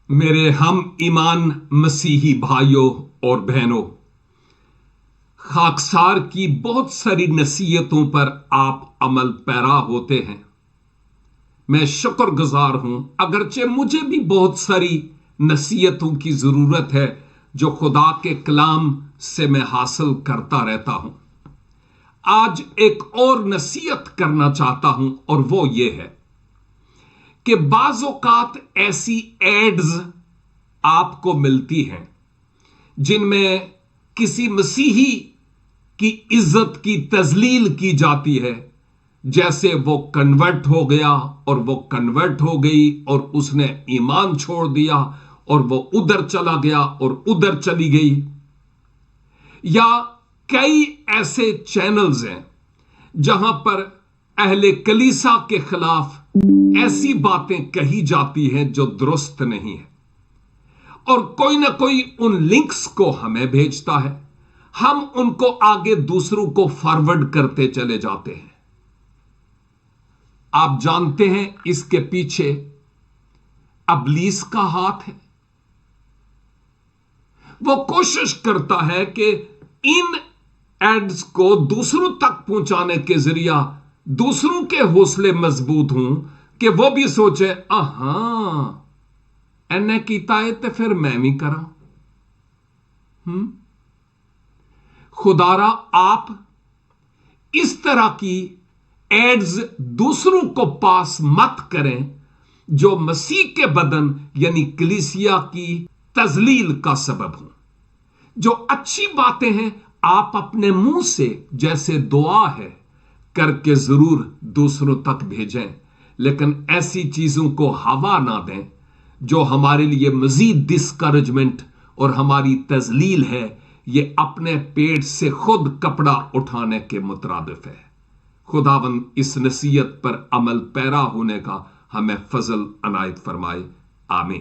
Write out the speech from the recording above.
میرے ہم ایمان مسیحی بھائیوں اور بہنوں، خاکسار کی بہت ساری نصیحتوں پر آپ عمل پیرا ہوتے ہیں۔ میں شکر گزار ہوں، اگرچہ مجھے بھی بہت ساری نصیحتوں کی ضرورت ہے جو خدا کے کلام سے میں حاصل کرتا رہتا ہوں۔ آج ایک اور نصیحت کرنا چاہتا ہوں، اور وہ یہ ہے کہ بعض اوقات ایسی ایڈز آپ کو ملتی ہیں جن میں کسی مسیحی کی عزت کی تذلیل کی جاتی ہے، جیسے وہ کنورٹ ہو گیا اور وہ کنورٹ ہو گئی اور اس نے ایمان چھوڑ دیا اور وہ ادھر چلا گیا اور ادھر چلی گئی۔ یا کئی ایسے چینلز ہیں جہاں پر اہل کلیسا کے خلاف ایسی باتیں کہی جاتی ہیں جو درست نہیں ہے، اور کوئی نہ کوئی ان لنکس کو ہمیں بھیجتا ہے، ہم ان کو آگے دوسروں کو فارورڈ کرتے چلے جاتے ہیں۔ آپ جانتے ہیں اس کے پیچھے ابلیس کا ہاتھ ہے۔ وہ کوشش کرتا ہے کہ ان ایڈز کو دوسروں تک پہنچانے کے ذریعہ دوسروں کے حوصلے مضبوط ہوں کہ وہ بھی سوچے ہاں اینے کیتا ہے تو پھر میں بھی کراں۔ خدارا آپ اس طرح کی ایڈز دوسروں کو پاس مت کریں جو مسیح کے بدن یعنی کلیسیا کی تذلیل کا سبب ہوں۔ جو اچھی باتیں ہیں آپ اپنے منہ سے جیسے دعا ہے کر کے ضرور دوسروں تک بھیجیں، لیکن ایسی چیزوں کو ہوا نہ دیں جو ہمارے لیے مزید ڈسکریجمنٹ اور ہماری تذلیل ہے۔ یہ اپنے پیٹ سے خود کپڑا اٹھانے کے مترادف ہے۔ خداوند اس نصیحت پر عمل پیرا ہونے کا ہمیں فضل عنایت فرمائے۔ آمین۔